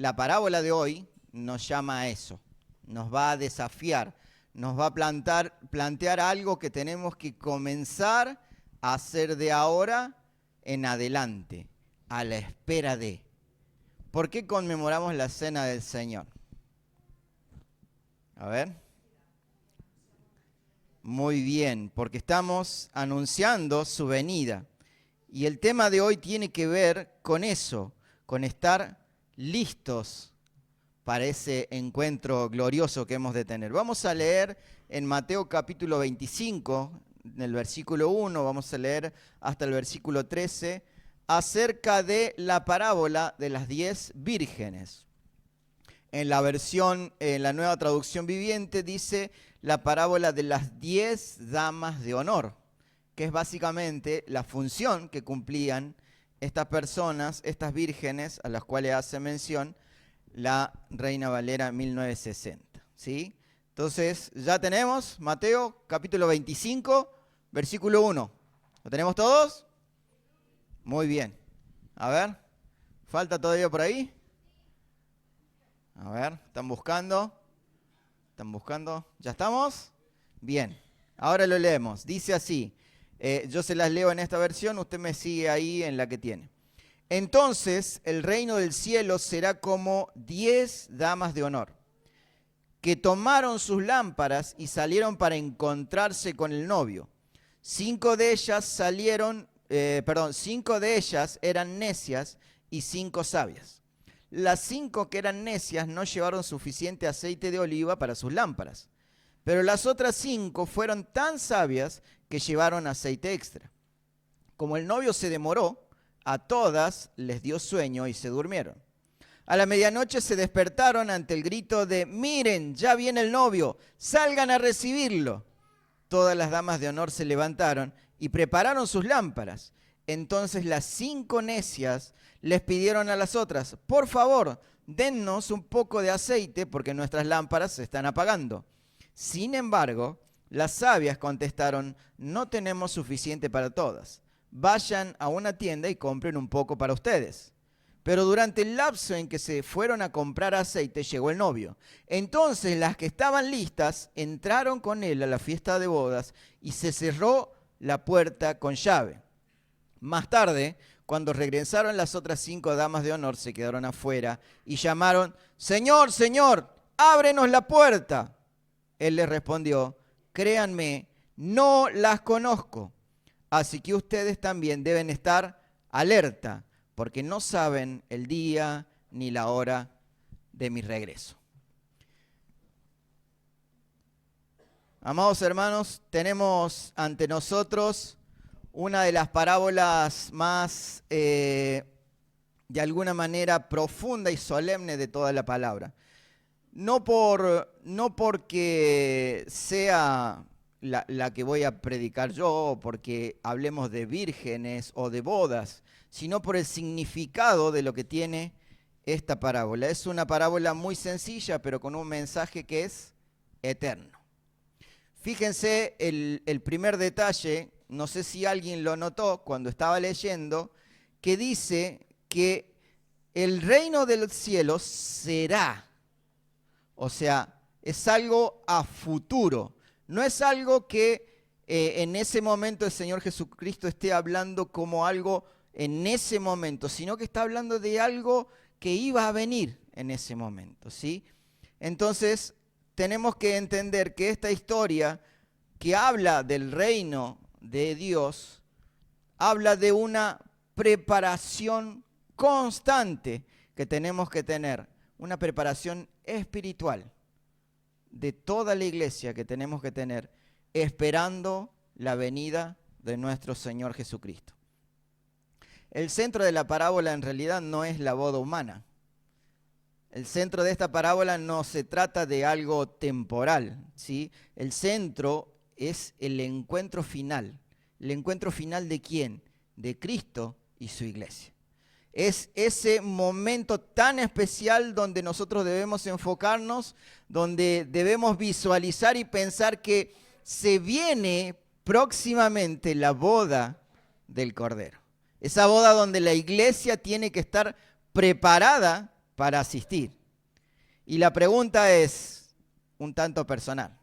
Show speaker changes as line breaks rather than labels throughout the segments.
la parábola de hoy nos llama a eso, nos va a desafiar, nos va a plantear algo que tenemos que comenzar a hacer de ahora en adelante, a la espera de. ¿Por qué conmemoramos la Cena del Señor? A ver. Muy bien, porque estamos anunciando su venida. Y el tema de hoy tiene que ver con eso, con estar listos para ese encuentro glorioso que hemos de tener. Vamos a leer en Mateo capítulo 25, en el versículo 1, vamos a leer hasta el versículo 13, acerca de la parábola de las 10 vírgenes. En la versión, en la Nueva Traducción Viviente, dice la parábola de las 10 damas de honor, que es básicamente la función que cumplían estas personas, estas vírgenes, a las cuales hace mención la Reina Valera 1960. ¿Sí? Entonces, ya tenemos Mateo capítulo 25, versículo 1. ¿Lo tenemos todos? Muy bien. A ver, ¿falta todavía por ahí? A ver, ¿están buscando? ¿Están buscando? ¿Ya estamos? Bien, ahora lo leemos. Dice así, yo se las leo en esta versión, usted me sigue ahí en la que tiene. Entonces el reino del cielo será como 10 damas de honor, que tomaron sus lámparas y salieron para encontrarse con el novio. 5 de ellas eran necias y 5 sabias. Las 5 que eran necias no llevaron suficiente aceite de oliva para sus lámparas, pero las otras 5 fueron tan sabias que llevaron aceite extra. Como el novio se demoró, a todas les dio sueño y se durmieron. A la medianoche se despertaron ante el grito de «Miren, ya viene el novio, salgan a recibirlo». Todas las damas de honor se levantaron y prepararon sus lámparas. Entonces las 5 necias les pidieron a las otras, por favor, dennos un poco de aceite porque nuestras lámparas se están apagando. Sin embargo, las sabias contestaron, no tenemos suficiente para todas. Vayan a una tienda y compren un poco para ustedes. Pero durante el lapso en que se fueron a comprar aceite, llegó el novio. Entonces las que estaban listas entraron con él a la fiesta de bodas y se cerró la puerta con llave. Más tarde, cuando regresaron las otras 5 damas de honor, se quedaron afuera y llamaron, «Señor, Señor, ábrenos la puerta». Él les respondió, «Créanme, no las conozco, así que ustedes también deben estar alerta, porque no saben el día ni la hora de mi regreso». Amados hermanos, tenemos ante nosotros una de las parábolas más, de alguna manera, profunda y solemne de toda la palabra. No porque sea la que voy a predicar yo, o porque hablemos de vírgenes o de bodas, sino por el significado de lo que tiene esta parábola. Es una parábola muy sencilla, pero con un mensaje que es eterno. Fíjense el primer detalle, no sé si alguien lo notó cuando estaba leyendo, que dice que el reino del cielo será. O sea, es algo a futuro. No es algo que en ese momento el Señor Jesucristo esté hablando como algo en ese momento, sino que está hablando de algo que iba a venir en ese momento, ¿sí? Entonces, tenemos que entender que esta historia que habla del reino de Dios, habla de una preparación constante que tenemos que tener, una preparación espiritual de toda la iglesia que tenemos que tener, esperando la venida de nuestro Señor Jesucristo. El centro de la parábola en realidad no es la boda humana. El centro de esta parábola no se trata de algo temporal, ¿sí? El centro es el encuentro final. ¿El encuentro final de quién? De Cristo y su iglesia. Es ese momento tan especial donde nosotros debemos enfocarnos, donde debemos visualizar y pensar que se viene próximamente la boda del Cordero. Esa boda donde la iglesia tiene que estar preparada para asistir. Y la pregunta es un tanto personal.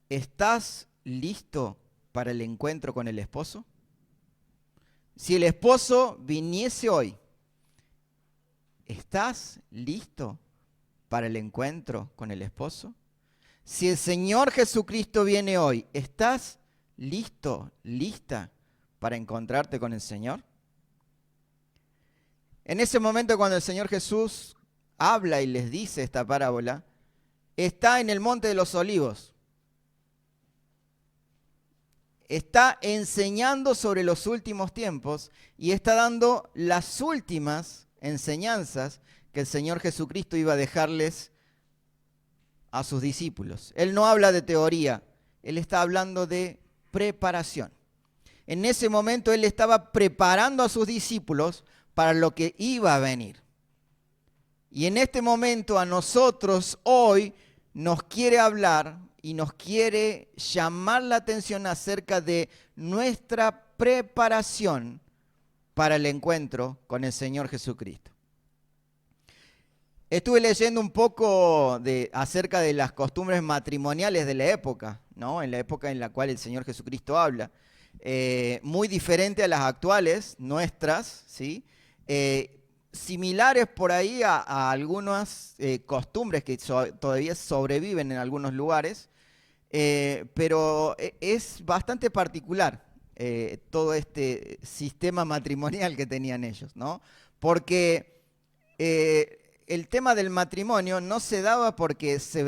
¿Estás listo para el encuentro con el esposo? Si el esposo viniese hoy, ¿estás listo para el encuentro con el esposo? Si el Señor Jesucristo viene hoy, ¿estás listo, lista para encontrarte con el Señor? En ese momento cuando el Señor Jesús habla y les dice esta parábola, está en el Monte de los Olivos. Está enseñando sobre los últimos tiempos y está dando las últimas enseñanzas que el Señor Jesucristo iba a dejarles a sus discípulos. Él no habla de teoría, Él está hablando de preparación. En ese momento Él estaba preparando a sus discípulos para lo que iba a venir. Y en este momento a nosotros hoy nos quiere hablar y nos quiere llamar la atención acerca de nuestra preparación para el encuentro con el Señor Jesucristo. Estuve leyendo un poco acerca de las costumbres matrimoniales de la época, ¿no? En la época en la cual el Señor Jesucristo habla. Muy diferente a las actuales, nuestras, ¿sí? Similares por ahí a algunas costumbres que todavía sobreviven en algunos lugares, pero es bastante particular todo este sistema matrimonial que tenían ellos, ¿no? Porque el tema del matrimonio no se daba porque se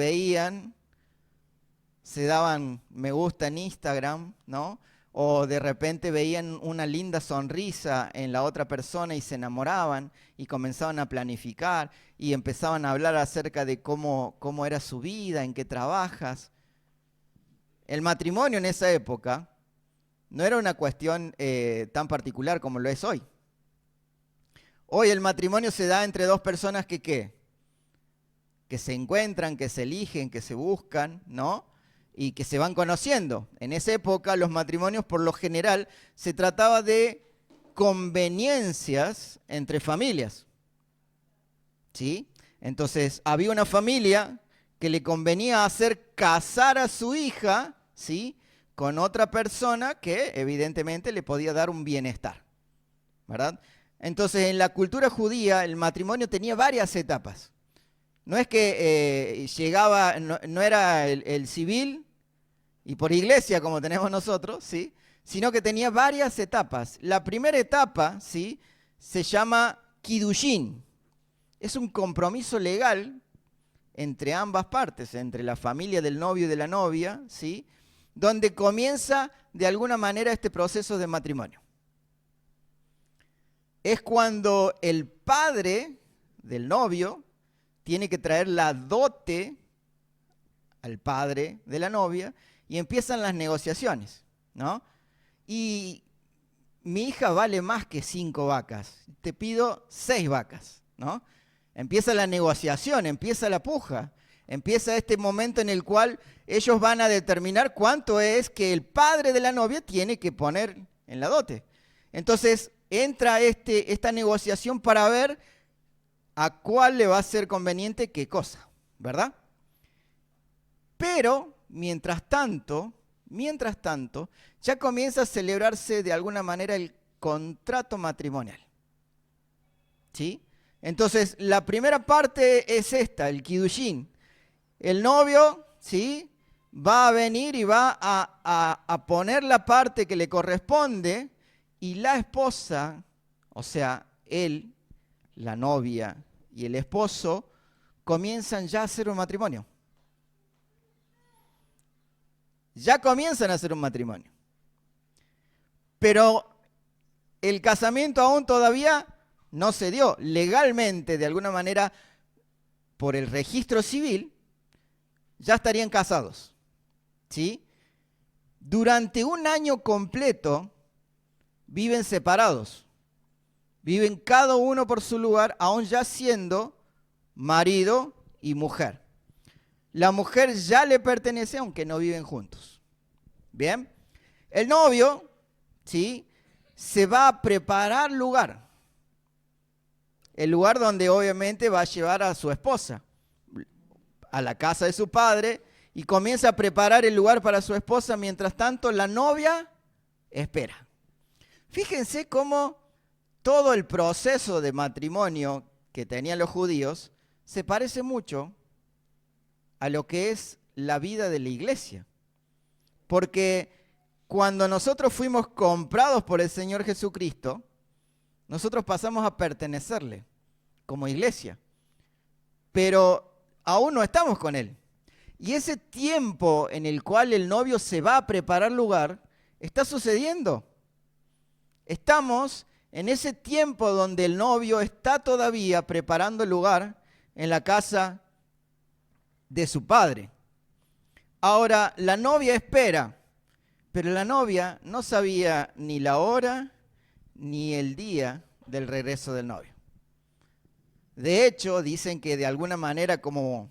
daban me gusta en Instagram, ¿no? O de repente veían una linda sonrisa en la otra persona y se enamoraban y comenzaban a planificar y empezaban a hablar acerca de cómo era su vida, en qué trabajas. El matrimonio en esa época no era una cuestión tan particular como lo es hoy. Hoy el matrimonio se da entre dos personas que se encuentran, que se eligen, que se buscan, ¿no? Y que se van conociendo. En esa época los matrimonios por lo general se trataba de conveniencias entre familias, ¿sí? Entonces había una familia que le convenía hacer casar a su hija, ¿sí? Con otra persona que evidentemente le podía dar un bienestar, ¿verdad? Entonces en la cultura judía el matrimonio tenía varias etapas. No es que llegaba, no era el civil y por iglesia como tenemos nosotros, ¿sí? Sino que tenía varias etapas. La primera etapa, ¿sí? Se llama Kiddushin. Es un compromiso legal entre ambas partes, entre la familia del novio y de la novia, ¿sí? Donde comienza de alguna manera este proceso de matrimonio. Es cuando el padre del novio tiene que traer la dote al padre de la novia y empiezan las negociaciones, ¿no? Y mi hija vale más que 5 vacas, te pido 6 vacas, ¿no? Empieza la negociación, empieza la puja, empieza este momento en el cual ellos van a determinar cuánto es que el padre de la novia tiene que poner en la dote. Entonces entra esta negociación para ver a cuál le va a ser conveniente qué cosa, ¿verdad? Pero, mientras tanto, ya comienza a celebrarse de alguna manera el contrato matrimonial, ¿sí? Entonces, la primera parte es esta, el Kiddushin. El novio, ¿sí? Va a venir y va a poner la parte que le corresponde y la esposa, o sea, él, la novia y el esposo comienzan ya a hacer un matrimonio. Ya comienzan a hacer un matrimonio. Pero el casamiento aún todavía no se dio. Legalmente, de alguna manera, por el registro civil, ya estarían casados, ¿sí? Durante un año completo viven separados. Viven cada uno por su lugar, aún ya siendo marido y mujer. La mujer ya le pertenece, aunque no viven juntos. Bien, el novio, ¿sí? Se va a preparar lugar. el lugar donde obviamente va a llevar a su esposa, a la casa de su padre, y comienza a preparar el lugar para su esposa. Mientras tanto, la novia espera. Fíjense cómo todo el proceso de matrimonio que tenían los judíos se parece mucho a lo que es la vida de la iglesia. Porque cuando nosotros fuimos comprados por el Señor Jesucristo, nosotros pasamos a pertenecerle como iglesia. Pero aún no estamos con Él. Y ese tiempo en el cual el novio se va a preparar lugar, está sucediendo. Estamos en ese tiempo donde el novio está todavía preparando el lugar en la casa de su padre. Ahora, la novia espera, pero la novia no sabía ni la hora ni el día del regreso del novio. De hecho, dicen que de alguna manera, como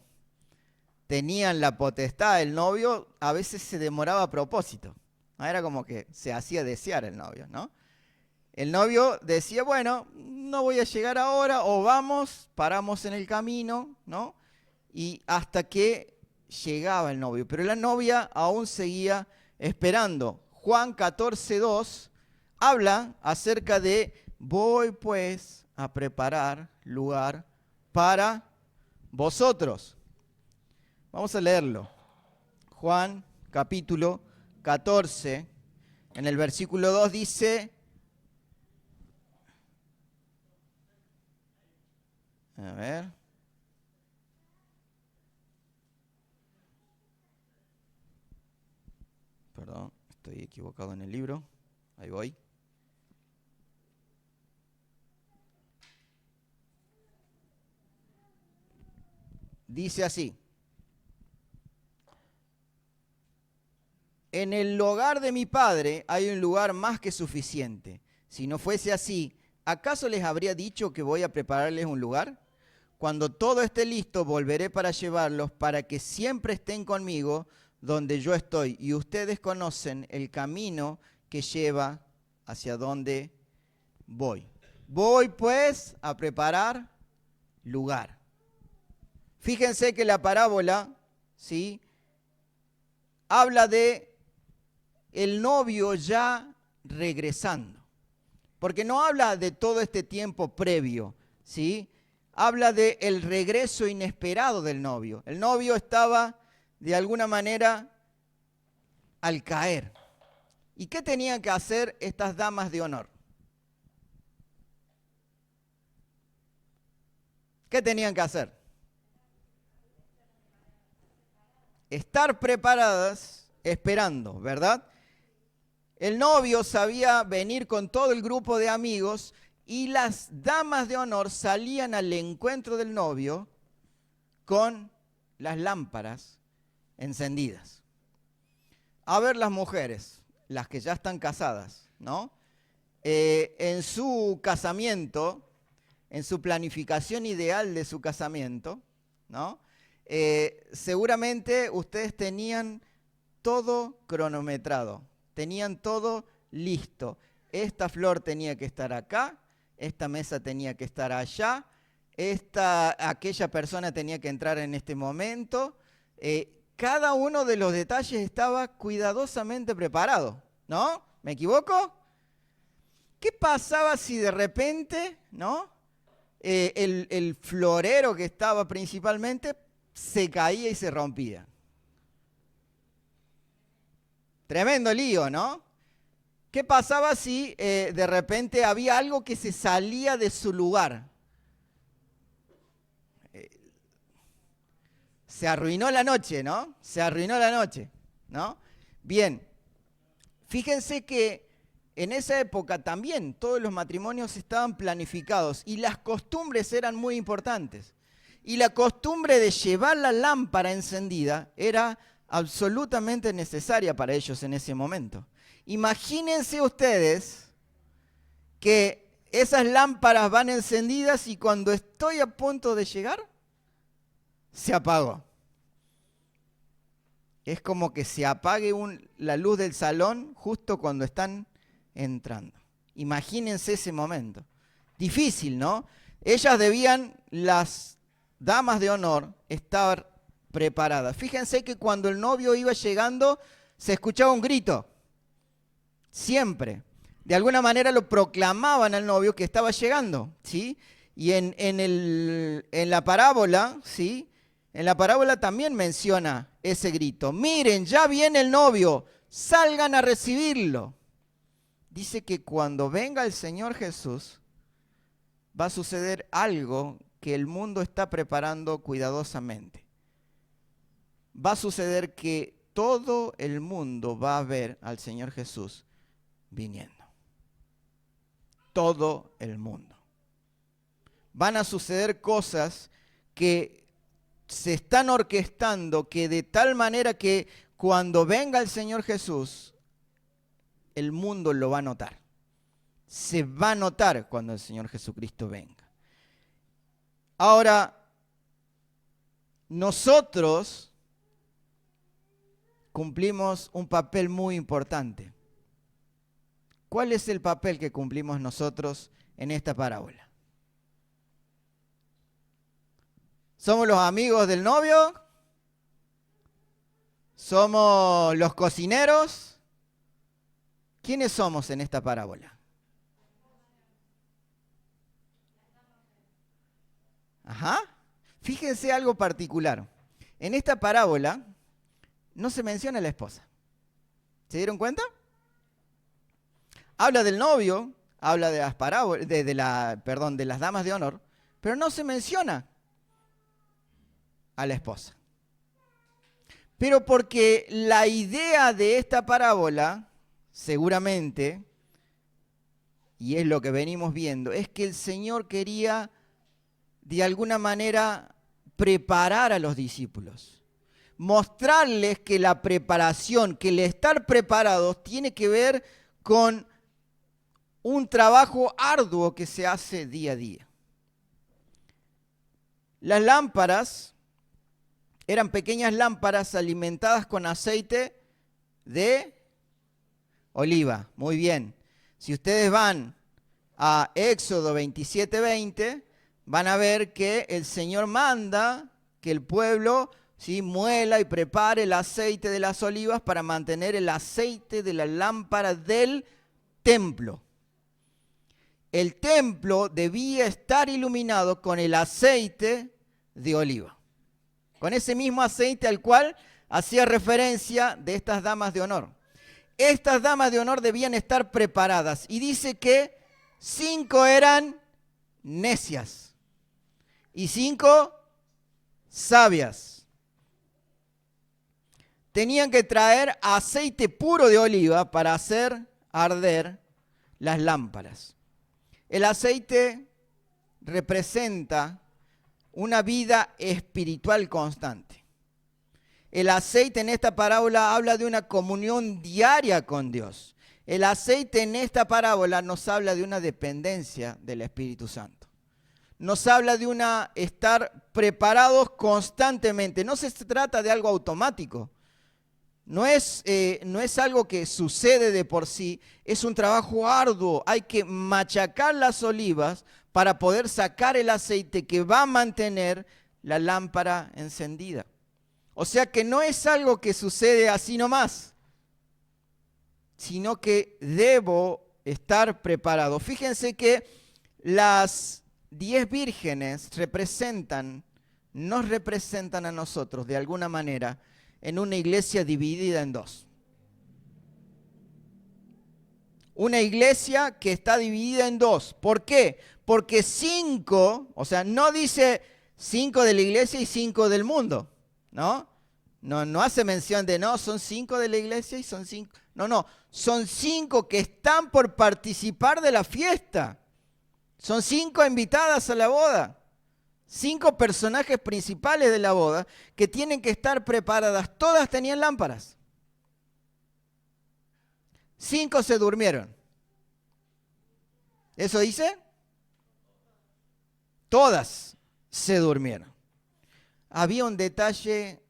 tenían la potestad del novio, a veces se demoraba a propósito. Era como que se hacía desear el novio, ¿no? El novio decía, bueno, no voy a llegar ahora, o vamos, paramos en el camino, ¿no? Y hasta que llegaba el novio. Pero la novia aún seguía esperando. Juan 14:2 habla acerca de, voy pues a preparar lugar para vosotros. Vamos a leerlo. Juan capítulo 14, en el versículo 2 dice, a ver, perdón, estoy equivocado en el libro, ahí voy. Dice así: en el hogar de mi padre hay un lugar más que suficiente. Si no fuese así, ¿acaso les habría dicho que voy a prepararles un lugar? Cuando todo esté listo, volveré para llevarlos, para que siempre estén conmigo donde yo estoy. Y ustedes conocen el camino que lleva hacia donde voy. Voy pues a preparar lugar. Fíjense que la parábola, ¿sí?, habla de el novio ya regresando. Porque no habla de todo este tiempo previo, ¿sí? Habla de el regreso inesperado del novio. El novio estaba de alguna manera al caer. ¿Y qué tenían que hacer estas damas de honor? ¿Qué tenían que hacer? Estar preparadas, esperando, ¿verdad? El novio sabía venir con todo el grupo de amigos y las damas de honor salían al encuentro del novio con las lámparas encendidas. A ver las mujeres, las que ya están casadas, ¿no? En su casamiento, en su planificación ideal de su casamiento, ¿no? Seguramente ustedes tenían todo cronometrado, tenían todo listo. Esta flor tenía que estar acá, esta mesa tenía que estar allá, aquella persona tenía que entrar en este momento. Cada uno de los detalles estaba cuidadosamente preparado, ¿no? ¿Me equivoco? ¿Qué pasaba si de repente, ¿no?, el florero que estaba principalmente se caía y se rompía? Tremendo lío, ¿no? ¿Qué pasaba si de repente había algo que se salía de su lugar? Se arruinó la noche, ¿no? Se arruinó la noche, ¿no? Bien, fíjense que en esa época también todos los matrimonios estaban planificados y las costumbres eran muy importantes. Y la costumbre de llevar la lámpara encendida era absolutamente necesaria para ellos en ese momento. Imagínense ustedes que esas lámparas van encendidas y cuando estoy a punto de llegar, se apagó. Es como que se apague la luz del salón justo cuando están entrando. Imagínense ese momento. Difícil, ¿no? Ellas debían, las damas de honor, estar preparadas. Fíjense que cuando el novio iba llegando, se escuchaba un grito. Siempre. De alguna manera lo proclamaban al novio que estaba llegando, ¿sí? Y en la parábola, ¿sí? En la parábola también menciona ese grito. Miren, ya viene el novio, salgan a recibirlo. Dice que cuando venga el Señor Jesús, va a suceder algo que el mundo está preparando cuidadosamente. Va a suceder que todo el mundo va a ver al Señor Jesús viniendo. Todo el mundo. Van a suceder cosas que se están orquestando, que de tal manera que cuando venga el Señor Jesús, el mundo lo va a notar. Se va a notar cuando el Señor Jesucristo venga. Ahora, nosotros cumplimos un papel muy importante. ¿Cuál es el papel que cumplimos nosotros en esta parábola? ¿Somos los amigos del novio? ¿Somos los cocineros? ¿Quiénes somos en esta parábola? Ajá. Fíjense algo particular. En esta parábola no se menciona a la esposa. ¿Se dieron cuenta? Habla del novio, habla de las parábolas, de las damas de honor, pero no se menciona a la esposa. Pero porque la idea de esta parábola, seguramente, y es lo que venimos viendo, es que el Señor quería de alguna manera preparar a los discípulos. Mostrarles que la preparación, que el estar preparados tiene que ver con un trabajo arduo que se hace día a día. Las lámparas eran pequeñas lámparas alimentadas con aceite de oliva. Muy bien. Si ustedes van a Éxodo 27:20, van a ver que el Señor manda que el pueblo, ¿sí?, muela y prepare el aceite de las olivas para mantener el aceite de la lámpara del templo. El templo debía estar iluminado con el aceite de oliva, con ese mismo aceite al cual hacía referencia de estas damas de honor. Estas damas de honor debían estar preparadas, y dice que 5 eran necias y 5 sabias. Tenían que traer aceite puro de oliva para hacer arder las lámparas. El aceite representa una vida espiritual constante. El aceite en esta parábola habla de una comunión diaria con Dios. El aceite en esta parábola nos habla de una dependencia del Espíritu Santo. Nos habla de estar preparados constantemente. No se trata de algo automático. No es algo que sucede de por sí, es un trabajo arduo. Hay que machacar las olivas para poder sacar el aceite que va a mantener la lámpara encendida. O sea que no es algo que sucede así nomás, sino que debo estar preparado. Fíjense que las 10 vírgenes nos representan a nosotros de alguna manera en una iglesia dividida en dos. Una iglesia que está dividida en dos. ¿Por qué? Porque 5, o sea, no dice 5 de la iglesia y 5 del mundo, ¿no? No hace mención de, no, son 5 de la iglesia y son 5. No, son 5 que están por participar de la fiesta. Son 5 invitadas a la boda. 5 personajes principales de la boda que tienen que estar preparadas. Todas tenían lámparas. 5 se durmieron. ¿Eso dice? Todas se durmieron. Había un detalle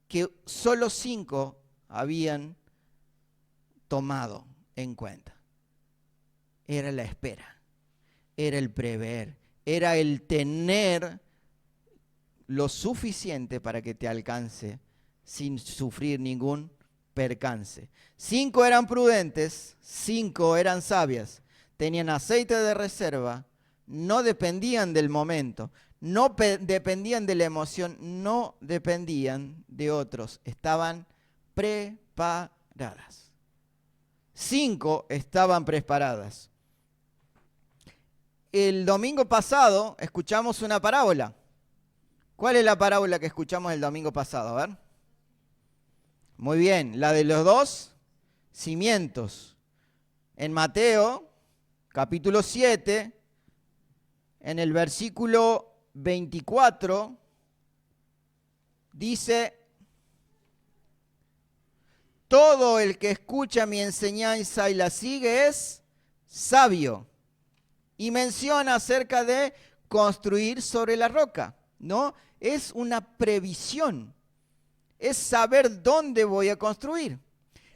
que solo 5 habían tomado en cuenta. Era la espera, era el prever, era el tener lo suficiente para que te alcance sin sufrir ningún percance. 5 eran prudentes, 5 eran sabias, tenían aceite de reserva, no dependían del momento, no dependían de la emoción, no dependían de otros, estaban preparadas. 5 estaban preparadas. El domingo pasado escuchamos una parábola. ¿Cuál es la parábola que escuchamos el domingo pasado? A ver. Muy bien, la de los 2 cimientos. En Mateo, capítulo 7, en el versículo 24, dice: todo el que escucha mi enseñanza y la sigue es sabio. Y menciona acerca de construir sobre la roca, ¿no? Es una previsión, es saber dónde voy a construir.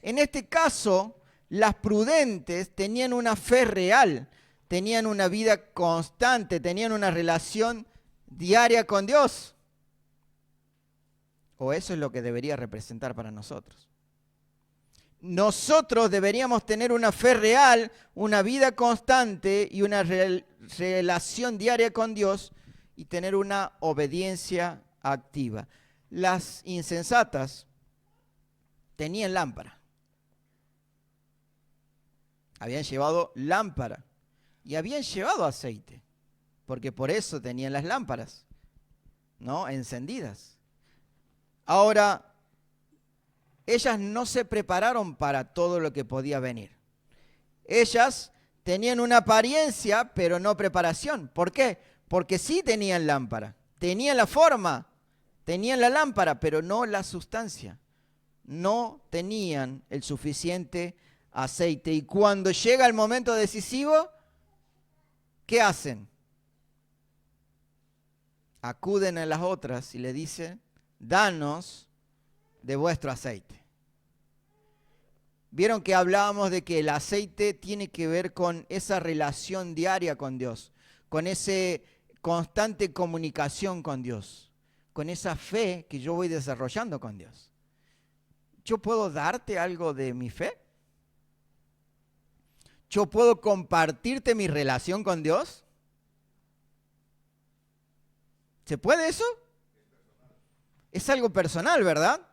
En este caso, las prudentes tenían una fe real, tenían una vida constante, tenían una relación diaria con Dios. O eso es lo que debería representar para nosotros. Nosotros deberíamos tener una fe real, una vida constante y una relación diaria con Dios y tener una obediencia activa. Las insensatas tenían lámpara. Habían llevado lámpara y habían llevado aceite, porque por eso tenían las lámparas, ¿no? Encendidas. Ahora, ellas no se prepararon para todo lo que podía venir. Ellas tenían una apariencia, pero no preparación. ¿Por qué? Porque sí tenían lámpara, tenían la forma, tenían la lámpara, pero no la sustancia. No tenían el suficiente aceite. Y cuando llega el momento decisivo, ¿qué hacen? Acuden a las otras y le dicen: danos de vuestro aceite. Vieron que hablábamos de que el aceite tiene que ver con esa relación diaria con Dios, con esa constante comunicación con Dios, con esa fe que yo voy desarrollando con Dios. ¿Yo puedo darte algo de mi fe? ¿Yo puedo compartirte mi relación con Dios? ¿Se puede eso? Es algo personal, ¿verdad?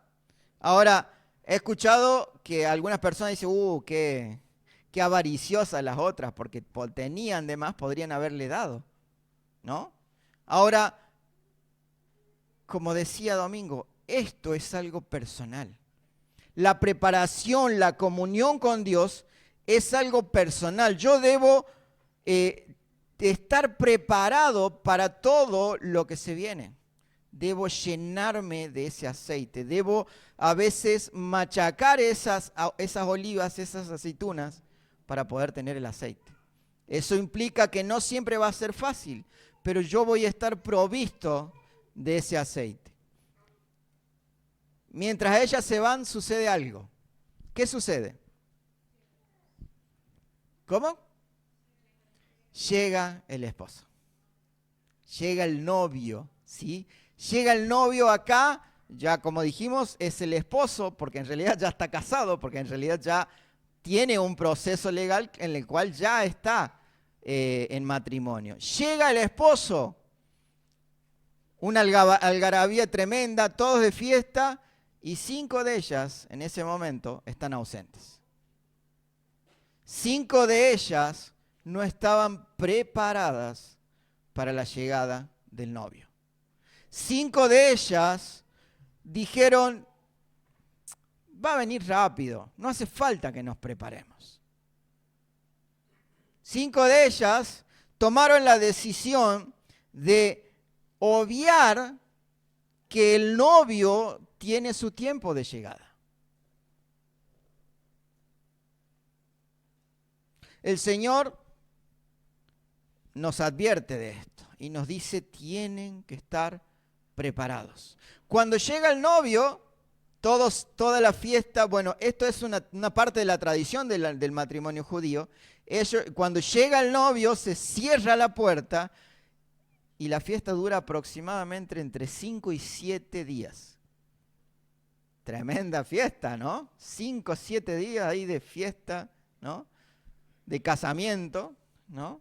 Ahora, he escuchado que algunas personas dicen: qué avariciosas las otras, porque tenían de más, podrían haberle dado, ¿no? Ahora, como decía Domingo, esto es algo personal. La preparación, la comunión con Dios es algo personal. Yo debo estar preparado para todo lo que se viene. Debo llenarme de ese aceite. Debo a veces machacar esas olivas, esas aceitunas, para poder tener el aceite. Eso implica que no siempre va a ser fácil, pero yo voy a estar provisto de ese aceite. Mientras ellas se van, sucede algo. ¿Qué sucede? ¿Cómo? Llega el esposo. Llega el novio, ¿sí? Llega el novio acá, ya como dijimos, es el esposo, porque en realidad ya está casado, porque en realidad ya tiene un proceso legal en el cual ya está en matrimonio. Llega el esposo, una algarabía tremenda, todos de fiesta, y 5 de ellas en ese momento están ausentes. 5 de ellas no estaban preparadas para la llegada del novio. 5 de ellas dijeron: va a venir rápido, no hace falta que nos preparemos. 5 de ellas tomaron la decisión de obviar que el novio tiene su tiempo de llegada. El Señor nos advierte de esto y nos dice: tienen que estar preparados. Cuando llega el novio, toda la fiesta, bueno, esto es una parte de la tradición del matrimonio judío. Cuando llega el novio, se cierra la puerta y la fiesta dura aproximadamente entre 5 y 7 días. Tremenda fiesta, ¿no? 5 o 7 días ahí de fiesta, ¿no? De casamiento, ¿no?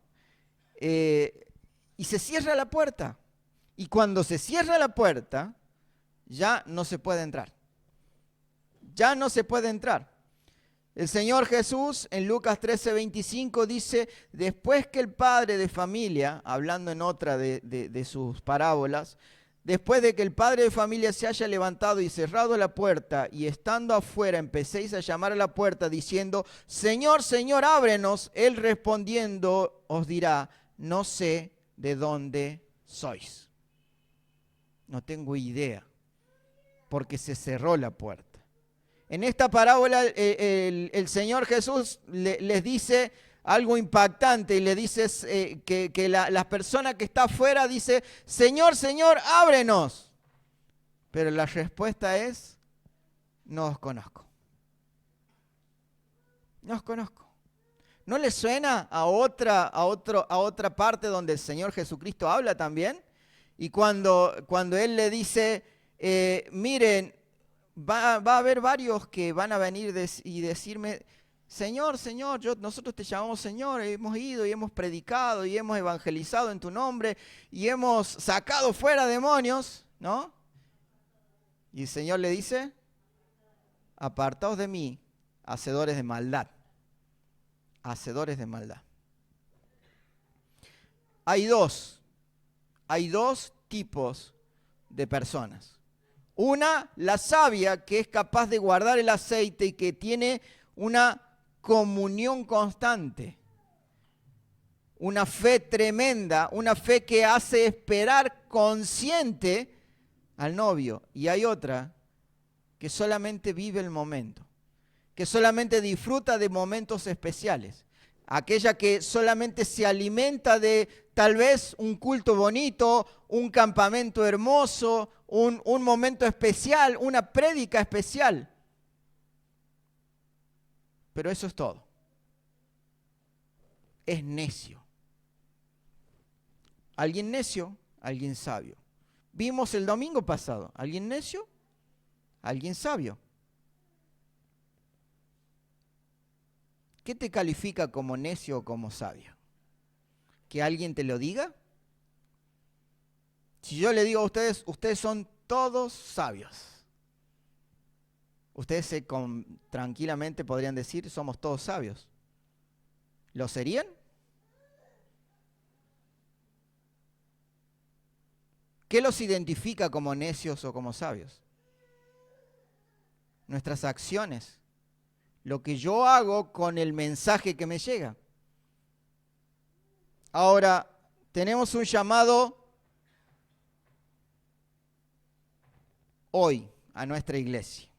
Y se cierra la puerta. Y cuando se cierra la puerta, ya no se puede entrar. Ya no se puede entrar. El Señor Jesús en Lucas 13:25 dice, después que el padre de familia, hablando en otra de sus parábolas, después de que el padre de familia se haya levantado y cerrado la puerta, y estando afuera empecéis a llamar a la puerta diciendo, Señor, Señor, ábrenos, él respondiendo os dirá, no sé de dónde sois. No tengo idea, porque se cerró la puerta. En esta parábola el Señor Jesús les dice algo impactante y le dice que la persona que está afuera dice, Señor, Señor, ábrenos. Pero la respuesta es, no os conozco. No os conozco. ¿No le suena a otra parte donde el Señor Jesucristo habla también? Y cuando Él le dice, miren, va a haber varios que van a venir y decirme, Señor, Señor, nosotros te llamamos Señor, hemos ido y hemos predicado y hemos evangelizado en tu nombre y hemos sacado fuera demonios, ¿no? Y el Señor le dice, apartaos de mí, hacedores de maldad. Hacedores de maldad. Hay dos tipos de personas. Una, la sabia, que es capaz de guardar el aceite y que tiene una comunión constante. Una fe tremenda, una fe que hace esperar consciente al novio. Y hay otra que solamente vive el momento, que solamente disfruta de momentos especiales. Aquella que solamente se alimenta de tal vez un culto bonito, un campamento hermoso, un momento especial, una prédica especial. Pero eso es todo. Es necio. ¿Alguien necio? Alguien sabio. Vimos el domingo pasado. ¿Alguien necio? Alguien sabio. ¿Qué te califica como necio o como sabio? ¿Que alguien te lo diga? Si yo le digo a ustedes, ustedes son todos sabios. Ustedes tranquilamente podrían decir, somos todos sabios. ¿Lo serían? ¿Qué los identifica como necios o como sabios? Nuestras acciones. Lo que yo hago con el mensaje que me llega. Ahora, tenemos un llamado hoy a nuestra iglesia.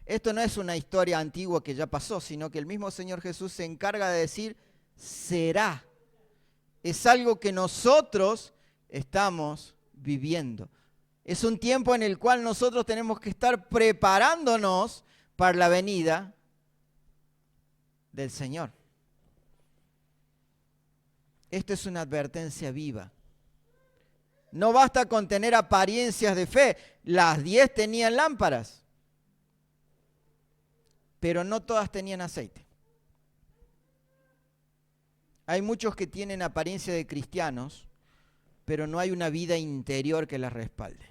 Esto no es una historia antigua que ya pasó, sino que el mismo Señor Jesús se encarga de decir, será. Es algo que nosotros estamos viviendo. Es un tiempo en el cual nosotros tenemos que estar preparándonos para la venida del Señor. Esto es una advertencia viva. No basta con tener apariencias de fe. Las 10 tenían lámparas, pero no todas tenían aceite. Hay muchos que tienen apariencia de cristianos, pero no hay una vida interior que las respalde.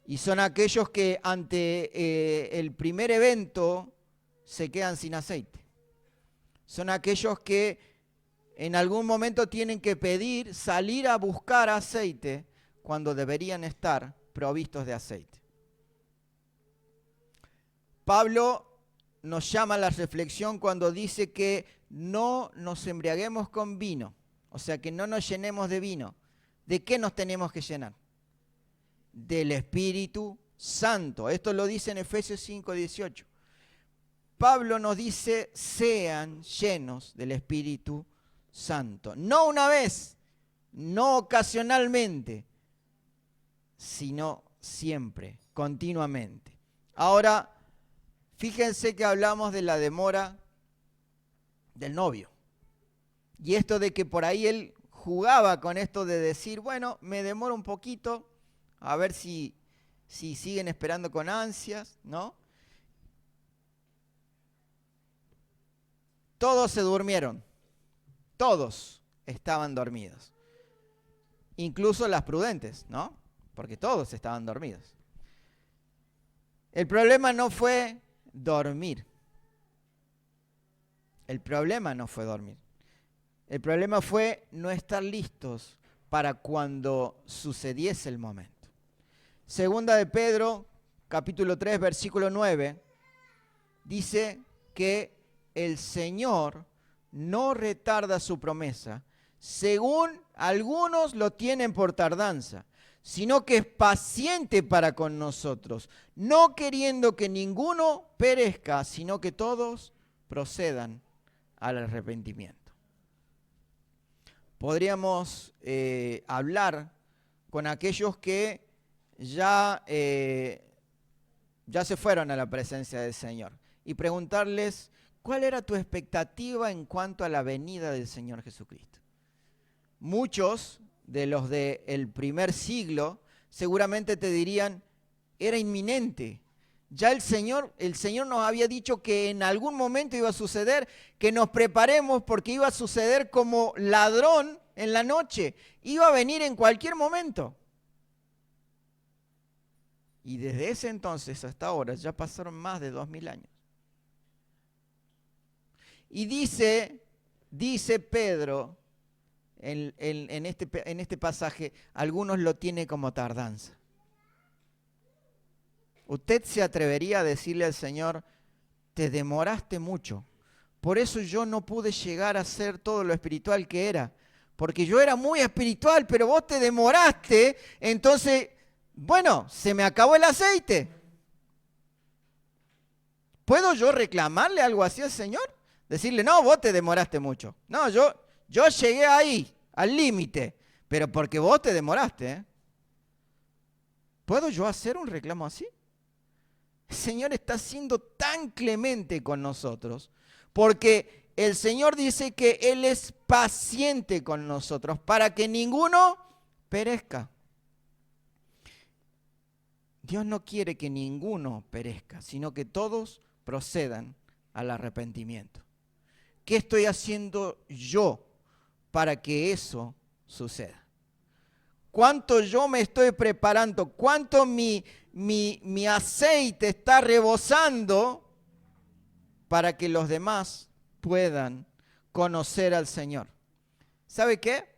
Y son aquellos que ante el primer evento se quedan sin aceite. Son aquellos que en algún momento tienen que salir a buscar aceite cuando deberían estar provistos de aceite. Pablo nos llama a la reflexión cuando dice que no nos embriaguemos con vino, o sea, que no nos llenemos de vino. ¿De qué nos tenemos que llenar? Del Espíritu Santo. Esto lo dice en Efesios 5:18. Pablo nos dice, sean llenos del Espíritu Santo. No una vez, no ocasionalmente, sino siempre, continuamente. Ahora, fíjense que hablamos de la demora del novio. Y esto de que por ahí él jugaba con esto de decir, bueno, me demoro un poquito, a ver si siguen esperando con ansias, ¿no? Todos se durmieron, todos estaban dormidos, incluso las prudentes, ¿no? Porque todos estaban dormidos. El problema no fue dormir. El problema no fue dormir. El problema fue no estar listos para cuando sucediese el momento. Segunda de Pedro, capítulo 3, versículo 9, dice que el Señor no retarda su promesa, según algunos lo tienen por tardanza, sino que es paciente para con nosotros, no queriendo que ninguno perezca, sino que todos procedan al arrepentimiento. Podríamos hablar con aquellos que ya se fueron a la presencia del Señor y preguntarles cuál era tu expectativa en cuanto a la venida del Señor Jesucristo. Muchos de los del primer siglo seguramente te dirían, era inminente. Ya el Señor nos había dicho que en algún momento iba a suceder, que nos preparemos porque iba a suceder como ladrón en la noche. Iba a venir en cualquier momento. Y desde ese entonces hasta ahora ya pasaron más de 2000 años. Y dice Pedro en este pasaje, algunos lo tienen como tardanza. ¿Usted se atrevería a decirle al Señor, te demoraste mucho? Por eso yo no pude llegar a ser todo lo espiritual que era. Porque yo era muy espiritual, pero vos te demoraste, entonces, bueno, se me acabó el aceite. ¿Puedo yo reclamarle algo así al Señor? Decirle, no, vos te demoraste mucho. No, yo llegué ahí, al límite, pero porque vos te demoraste, ¿eh? ¿Puedo yo hacer un reclamo así? El Señor está siendo tan clemente con nosotros, porque el Señor dice que Él es paciente con nosotros, para que ninguno perezca. Dios no quiere que ninguno perezca, sino que todos procedan al arrepentimiento. ¿Qué estoy haciendo yo para que eso suceda? ¿Cuánto yo me estoy preparando? ¿Cuánto mi aceite está rebosando para que los demás puedan conocer al Señor? ¿Sabe qué?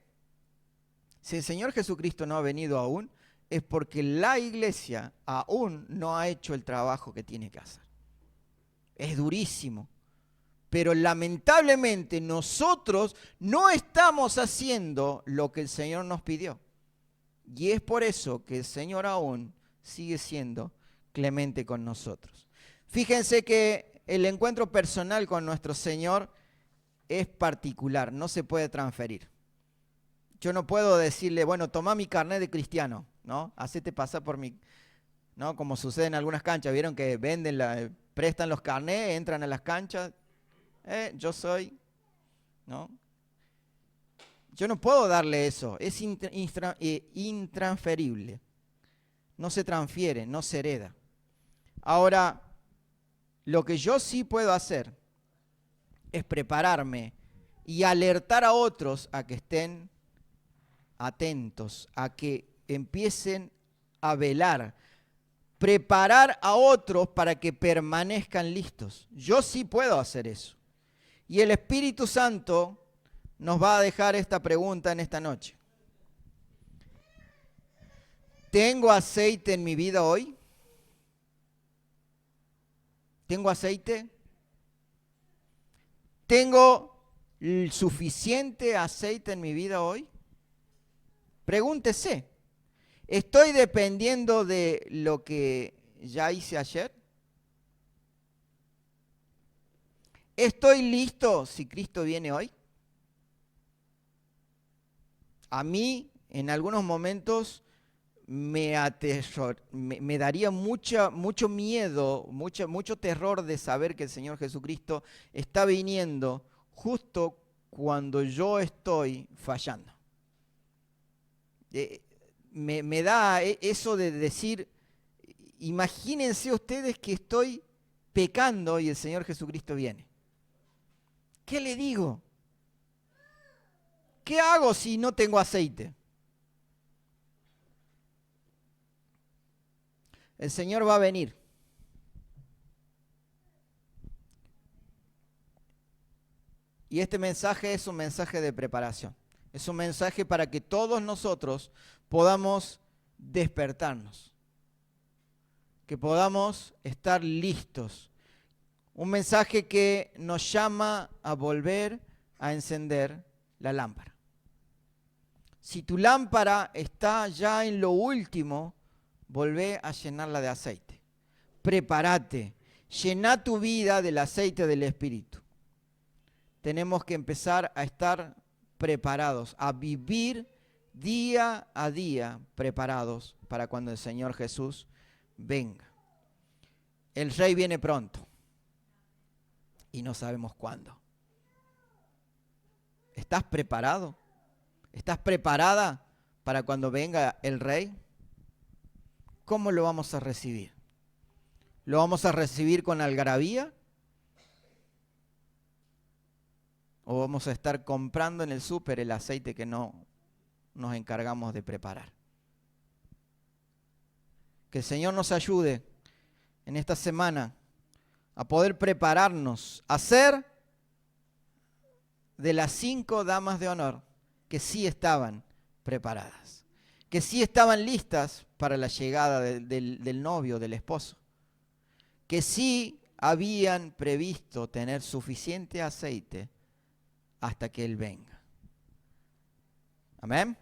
Si el Señor Jesucristo no ha venido aún, es porque la iglesia aún no ha hecho el trabajo que tiene que hacer. Es durísimo. Pero lamentablemente nosotros no estamos haciendo lo que el Señor nos pidió. Y es por eso que el Señor aún sigue siendo clemente con nosotros. Fíjense que el encuentro personal con nuestro Señor es particular, no se puede transferir. Yo no puedo decirle, bueno, toma mi carnet de cristiano, ¿no? Hacete pasar por mi, ¿no? Como sucede en algunas canchas, vieron que prestan los carnets, entran a las canchas, yo soy, ¿no? Yo no puedo darle eso, es intransferible. No se transfiere, no se hereda. Ahora, lo que yo sí puedo hacer es prepararme y alertar a otros a que estén atentos, a que empiecen a velar, preparar a otros para que permanezcan listos. Yo sí puedo hacer eso. Y el Espíritu Santo nos va a dejar esta pregunta en esta noche. ¿Tengo aceite en mi vida hoy? ¿Tengo aceite? ¿Tengo el suficiente aceite en mi vida hoy? Pregúntese. ¿Estoy dependiendo de lo que ya hice ayer? ¿Estoy listo si Cristo viene hoy? A mí, en algunos momentos, me daría mucho miedo, mucho terror de saber que el Señor Jesucristo está viniendo justo cuando yo estoy fallando. Me da eso de decir, imagínense ustedes que estoy pecando y el Señor Jesucristo viene. ¿Qué le digo? ¿Qué hago si no tengo aceite? El Señor va a venir. Y este mensaje es un mensaje de preparación. Es un mensaje para que todos nosotros podamos despertarnos. Que podamos estar listos. Un mensaje que nos llama a volver a encender la lámpara. Si tu lámpara está ya en lo último, volvé a llenarla de aceite. Prepárate. Llená tu vida del aceite del Espíritu. Tenemos que empezar a estar preparados, a vivir día a día preparados para cuando el Señor Jesús venga. El Rey viene pronto y no sabemos cuándo. ¿Estás preparado? ¿Estás preparada para cuando venga el Rey? ¿Cómo lo vamos a recibir? ¿Lo vamos a recibir con algarabía? ¿O vamos a estar comprando en el súper el aceite que no nos encargamos de preparar? Que el Señor nos ayude en esta semana a poder prepararnos, a ser de las 5 damas de honor que sí estaban preparadas, que sí estaban listas para la llegada del novio, del esposo, que sí habían previsto tener suficiente aceite hasta que Él venga. Amén.